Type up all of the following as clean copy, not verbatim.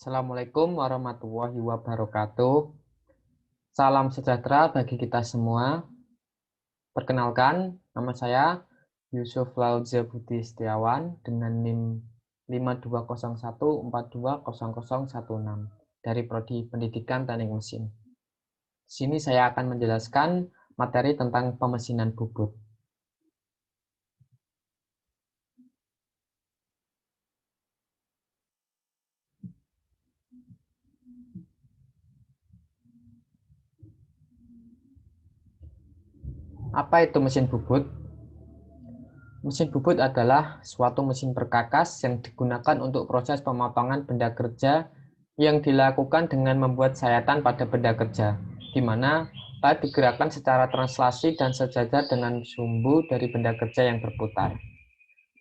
Assalamualaikum warahmatullahi wabarakatuh. Salam sejahtera bagi kita semua. Perkenalkan, nama saya Yusuf Lauza Budi Setiawan dengan NIM 5201420016 dari Prodi Pendidikan Teknik Mesin. Di sini saya akan menjelaskan materi tentang pemesinan bubut. Apa itu mesin bubut? Mesin bubut adalah suatu mesin perkakas yang digunakan untuk proses pemotongan benda kerja yang dilakukan dengan membuat sayatan pada benda kerja, di mana plat digerakkan secara translasi dan sejajar dengan sumbu dari benda kerja yang berputar.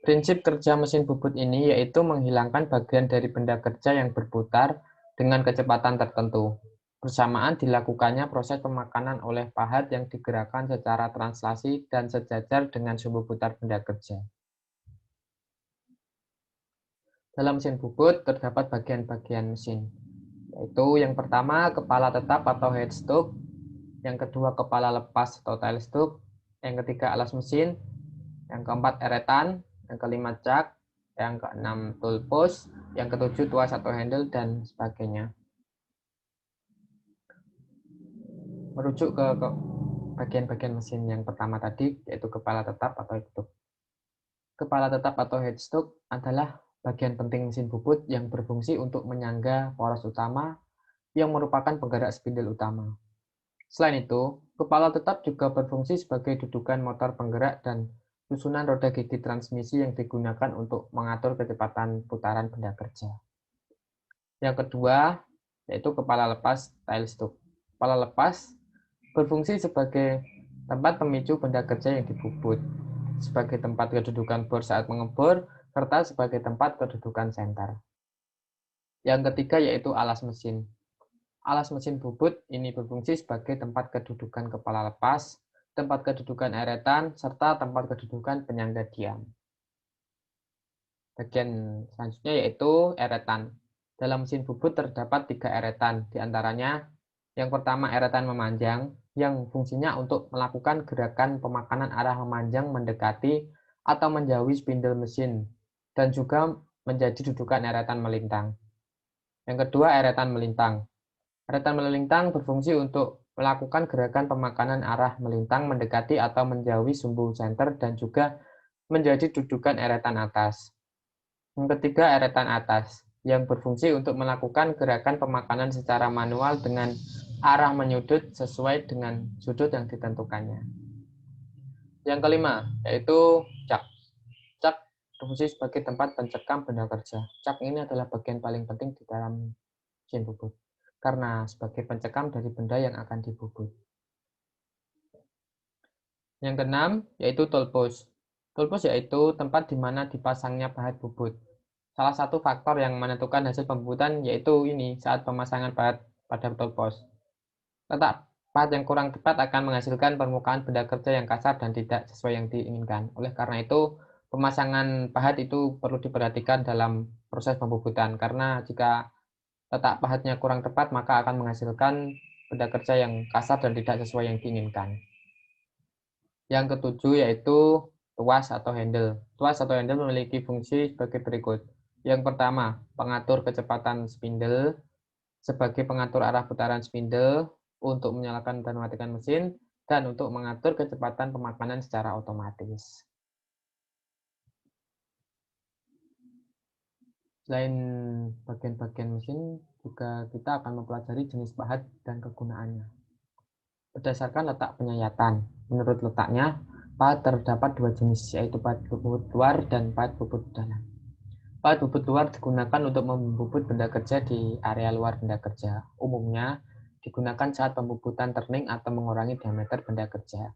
Prinsip kerja mesin bubut ini yaitu menghilangkan bagian dari benda kerja yang berputar dengan kecepatan tertentu. Bersamaan dilakukannya proses pemakanan oleh pahat yang digerakkan secara translasi dan sejajar dengan sumbu putar benda kerja. Dalam mesin bubut terdapat bagian-bagian mesin, yaitu yang pertama kepala tetap atau headstock, yang kedua kepala lepas atau tailstock, yang ketiga alas mesin, yang keempat eretan, yang kelima jak, yang keenam tool post, yang ketujuh tuas atau handle, dan sebagainya. Merujuk ke bagian-bagian mesin yang pertama tadi, yaitu kepala tetap atau headstock. Kepala tetap atau headstock adalah bagian penting mesin bubut yang berfungsi untuk menyangga poros utama yang merupakan penggerak spindle utama. Selain itu, kepala tetap juga berfungsi sebagai dudukan motor penggerak dan susunan roda gigi transmisi yang digunakan untuk mengatur kecepatan putaran benda kerja. Yang kedua, yaitu kepala lepas tailstock. Kepala lepas berfungsi sebagai tempat pemicu benda kerja yang dibubut, sebagai tempat kedudukan bor saat mengebor, serta sebagai tempat kedudukan senter. Yang ketiga yaitu alas mesin. Alas mesin bubut ini berfungsi sebagai tempat kedudukan kepala lepas, tempat kedudukan eretan, serta tempat kedudukan penyangga diam. Bagian selanjutnya yaitu eretan. Dalam mesin bubut terdapat 3 eretan, diantaranya yang pertama eretan memanjang, yang fungsinya untuk melakukan gerakan pemakanan arah memanjang mendekati atau menjauhi spindle mesin, dan juga menjadi dudukan eretan melintang. Yang kedua eretan melintang. Eretan melintang berfungsi untuk melakukan gerakan pemakanan arah melintang mendekati atau menjauhi sumbu senter dan juga menjadi dudukan eretan atas. Yang ketiga, eretan atas, yang berfungsi untuk melakukan gerakan pemakanan secara manual dengan arah menyudut sesuai dengan sudut yang ditentukannya. Yang kelima, yaitu cak. Cak berfungsi sebagai tempat pencekam benda kerja. Cak ini adalah bagian paling penting di dalam mesin bubut, karena sebagai pencekam dari benda yang akan dibubut. Yang keenam, yaitu tool post. Tool post yaitu tempat di mana dipasangnya pahat bubut. Salah satu faktor yang menentukan hasil pembubutan yaitu ini saat pemasangan pahat pada tool post. Letak pahat yang kurang tepat akan menghasilkan permukaan benda kerja yang kasar dan tidak sesuai yang diinginkan. Oleh karena itu, pemasangan pahat itu perlu diperhatikan dalam proses pembubutan, karena jika letak pahatnya kurang tepat, maka akan menghasilkan benda kerja yang kasar dan tidak sesuai yang diinginkan. Yang ketujuh yaitu tuas atau handle. Tuas atau handle memiliki fungsi sebagai berikut. Yang pertama, pengatur kecepatan spindle sebagai pengatur arah putaran spindle untuk menyalakan dan mematikan mesin, dan untuk mengatur kecepatan pemakanan secara otomatis. Selain bagian-bagian mesin, juga kita akan mempelajari jenis pahat dan kegunaannya. Berdasarkan letak penyayatan, menurut letaknya, pahat terdapat dua jenis, yaitu pahat bubut luar dan pahat bubut dalam. Pahat bubut luar digunakan untuk membubut benda kerja di area luar benda kerja. Umumnya digunakan saat pembubutan turning atau mengurangi diameter benda kerja.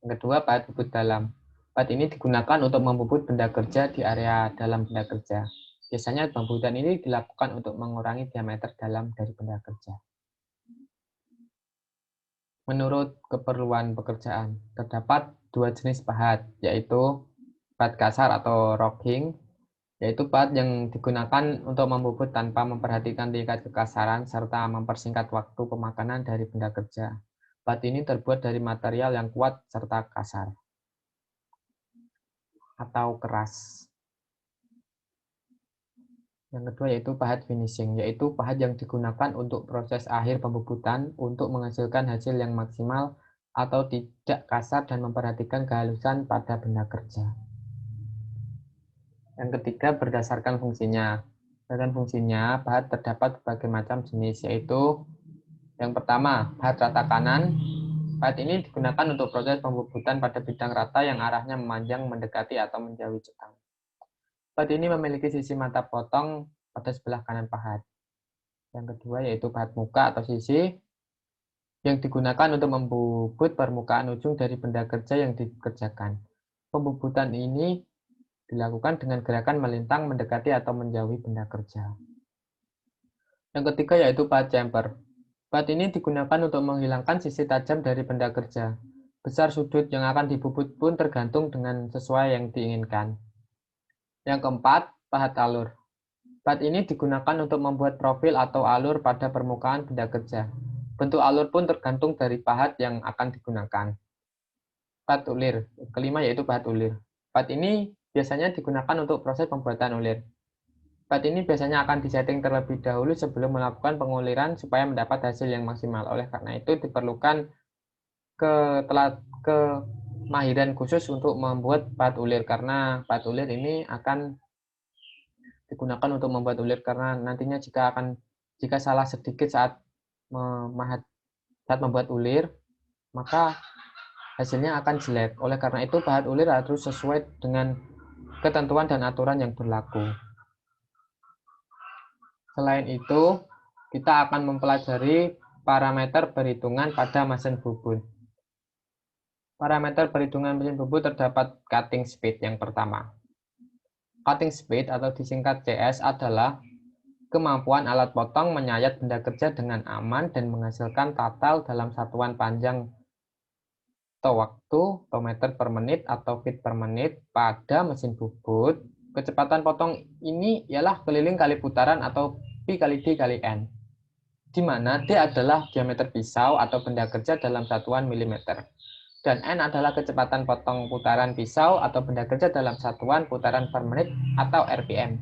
Yang kedua, pahat bubut dalam. Pahat ini digunakan untuk membubut benda kerja di area dalam benda kerja. Biasanya pembubutan ini dilakukan untuk mengurangi diameter dalam dari benda kerja. Menurut keperluan pekerjaan, terdapat dua jenis pahat, yaitu pahat kasar atau rocking yaitu pahat yang digunakan untuk membubut tanpa memperhatikan tingkat kekasaran serta mempersingkat waktu pemakanan dari benda kerja. Pahat ini terbuat dari material yang kuat serta kasar atau keras. Yang kedua yaitu pahat finishing, yaitu pahat yang digunakan untuk proses akhir pembubutan untuk menghasilkan hasil yang maksimal atau tidak kasar dan memperhatikan kehalusan pada benda kerja. Yang ketiga, berdasarkan fungsinya. Berdasarkan fungsinya, pahat terdapat berbagai macam jenis, yaitu yang pertama, pahat rata kanan. Pahat ini digunakan untuk proses pembubutan pada bidang rata yang arahnya memanjang, mendekati, atau menjauhi cekang. Pahat ini memiliki sisi mata potong pada sebelah kanan pahat. Yang kedua yaitu pahat muka atau sisi yang digunakan untuk membubut permukaan ujung dari benda kerja yang dikerjakan. Pembubutan ini dilakukan dengan gerakan melintang, mendekati, atau menjauhi benda kerja. Yang ketiga yaitu pahat chamfer. Pahat ini digunakan untuk menghilangkan sisi tajam dari benda kerja. Besar sudut yang akan dibubut pun tergantung dengan sesuai yang diinginkan. Yang keempat, pahat alur. Pahat ini digunakan untuk membuat profil atau alur pada permukaan benda kerja. Bentuk alur pun tergantung dari pahat yang akan digunakan. Pahat ulir. Kelima yaitu pahat ulir. Pahat ini biasanya digunakan untuk proses pembuatan ulir. Pahat ini biasanya akan disetting terlebih dahulu sebelum melakukan penguliran supaya mendapat hasil yang maksimal. Oleh karena itu diperlukan kemahiran khusus untuk membuat pahat ulir karena pahat ulir ini akan digunakan untuk membuat ulir karena nantinya jika salah sedikit saat membuat ulir maka hasilnya akan jelek. Oleh karena itu pahat ulir harus sesuai dengan ketentuan dan aturan yang berlaku. Selain itu, kita akan mempelajari parameter perhitungan pada mesin bubut. Parameter perhitungan mesin bubut terdapat cutting speed yang pertama. Cutting speed atau disingkat CS adalah kemampuan alat potong menyayat benda kerja dengan aman dan menghasilkan total dalam satuan panjang atau waktu atau meter per menit atau feet per menit pada mesin bubut. Kecepatan potong ini ialah keliling kali putaran atau Pi kali D kali N, di mana D adalah diameter pisau atau benda kerja dalam satuan milimeter, dan N adalah kecepatan potong putaran pisau atau benda kerja dalam satuan putaran per menit atau RPM.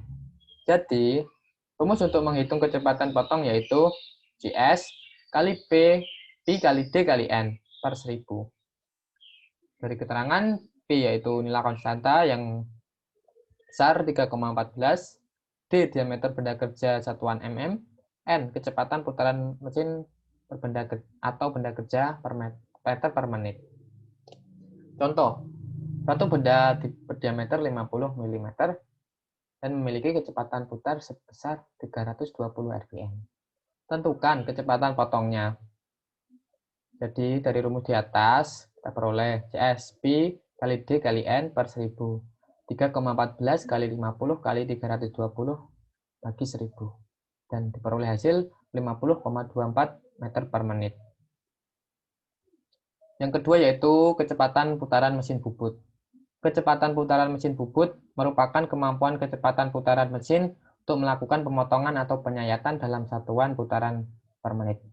Jadi, rumus untuk menghitung kecepatan potong yaitu CS kali P, Pi kali D kali N per 1000. Dari keterangan, P yaitu nilai konstanta yang besar 3,14, D diameter benda kerja satuan mm, N kecepatan putaran mesin atau benda kerja per meter per menit. Contoh, satu benda berdiameter 50 mm dan memiliki kecepatan putar sebesar 320 rpm. Tentukan kecepatan potongnya. Jadi dari rumus di atas kita peroleh CS Pi kali D kali N per 1000. 3,14 kali 50 kali 320 bagi 1000. Dan diperoleh hasil 50,24 meter per menit. Yang kedua yaitu kecepatan putaran mesin bubut. Kecepatan putaran mesin bubut merupakan kemampuan kecepatan putaran mesin untuk melakukan pemotongan atau penyayatan dalam satuan putaran per menit.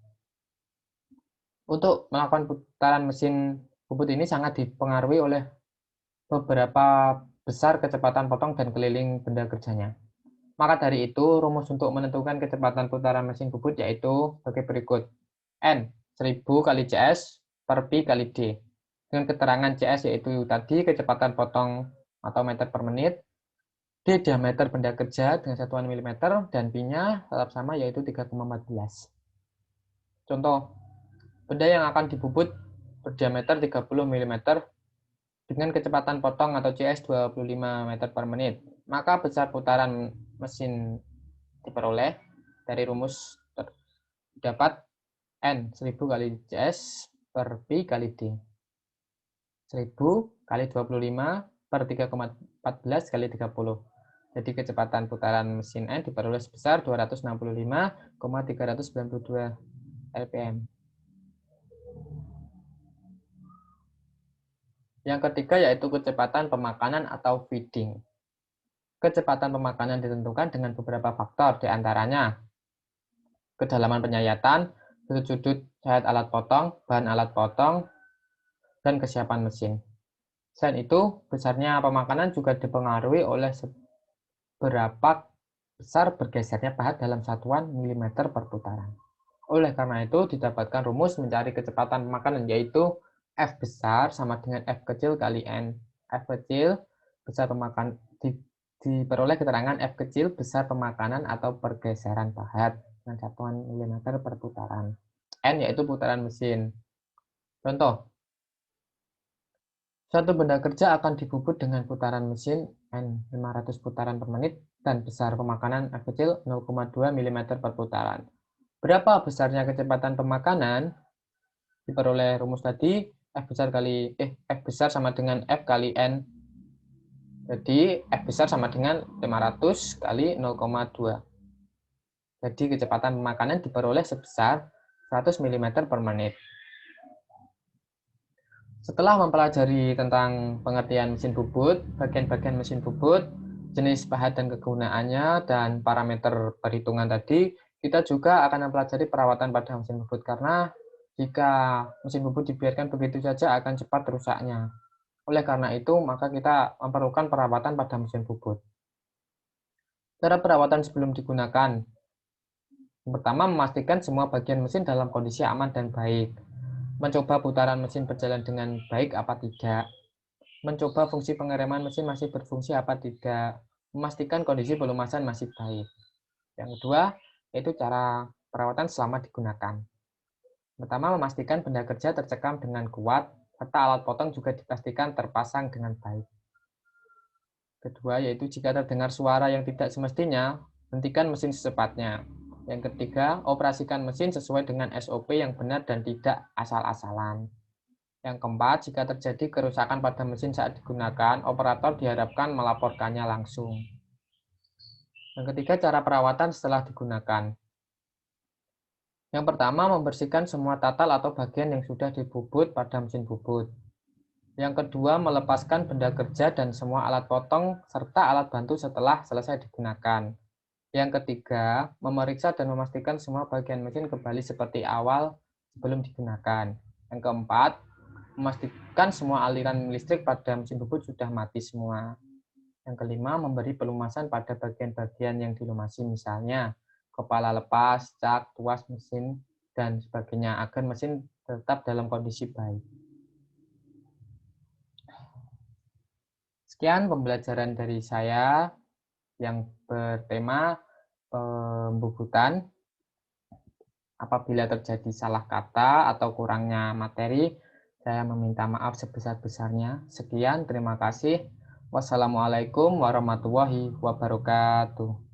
Untuk melakukan putaran mesin bubut ini sangat dipengaruhi oleh beberapa besar kecepatan potong dan keliling benda kerjanya. Maka dari itu, rumus untuk menentukan kecepatan putaran mesin bubut yaitu sebagai berikut. N, 1000 kali CS per Pi kali D. Dengan keterangan CS yaitu tadi kecepatan potong atau meter per menit, D diameter benda kerja dengan satuan milimeter, dan Pi-nya tetap sama yaitu 3,14. Contoh, benda yang akan dibubut berdiameter 30 mm dengan kecepatan potong atau CS 25 meter per menit. Maka besar putaran mesin diperoleh dari rumus dapat N 1000 kali CS per Pi kali D. 1000 kali 25 per 3,14 kali 30. Jadi kecepatan putaran mesin N diperoleh sebesar 265,392 rpm. Yang ketiga yaitu kecepatan pemakanan atau feeding. Kecepatan pemakanan ditentukan dengan beberapa faktor, di antaranya kedalaman penyayatan, sudut sayat alat potong, bahan alat potong, dan kesiapan mesin. Selain itu, besarnya pemakanan juga dipengaruhi oleh seberapa besar bergesernya pahat dalam satuan mm per putaran. Oleh karena itu, didapatkan rumus mencari kecepatan pemakanan, yaitu F besar sama dengan F kecil kali N. F kecil besar pemakanan diperoleh keterangan F kecil besar pemakanan atau pergeseran pahat dengan satuan mm per putaran. N yaitu putaran mesin. Contoh, suatu benda kerja akan dibubut dengan putaran mesin N 500 putaran per menit dan besar pemakanan F kecil 0,2 mm per putaran. Berapa besarnya kecepatan pemakanan? Diperoleh rumus tadi, F besar sama dengan F kali N. Jadi F besar sama dengan 500 kali 0,2. Jadi kecepatan pemakanan diperoleh sebesar 100 mm per menit. Setelah mempelajari tentang pengertian mesin bubut, bagian-bagian mesin bubut, jenis pahat dan kegunaannya, dan parameter perhitungan tadi, kita juga akan mempelajari perawatan pada mesin bubut, karena jika mesin bubut dibiarkan begitu saja akan cepat rusaknya. Oleh karena itu, maka kita memerlukan perawatan pada mesin bubut. Cara perawatan sebelum digunakan. Yang pertama, memastikan semua bagian mesin dalam kondisi aman dan baik. Mencoba putaran mesin berjalan dengan baik apa tidak. Mencoba fungsi pengereman mesin masih berfungsi apa tidak. Memastikan kondisi pelumasan masih baik. Yang kedua, yaitu cara perawatan selama digunakan. Pertama, memastikan benda kerja tercekam dengan kuat, serta alat potong juga dipastikan terpasang dengan baik. Kedua, yaitu jika terdengar suara yang tidak semestinya, hentikan mesin secepatnya. Yang ketiga, operasikan mesin sesuai dengan SOP yang benar dan tidak asal-asalan. Yang keempat, jika terjadi kerusakan pada mesin saat digunakan, operator diharapkan melaporkannya langsung. Yang ketiga, cara perawatan setelah digunakan. Yang pertama, membersihkan semua tatal atau bagian yang sudah dibubut pada mesin bubut. Yang kedua, melepaskan benda kerja dan semua alat potong serta alat bantu setelah selesai digunakan. Yang ketiga, memeriksa dan memastikan semua bagian mesin kembali seperti awal sebelum digunakan. Yang keempat, memastikan semua aliran listrik pada mesin bubut sudah mati semua. Yang kelima, memberi pelumasan pada bagian-bagian yang dilumasi, misalnya kepala lepas, cak, tuas mesin, dan sebagainya, agar mesin tetap dalam kondisi baik. Sekian pembelajaran dari saya yang bertema pembubutan. Apabila terjadi salah kata atau kurangnya materi, saya meminta maaf sebesar-besarnya. Sekian, terima kasih. Wassalamualaikum warahmatullahi wabarakatuh.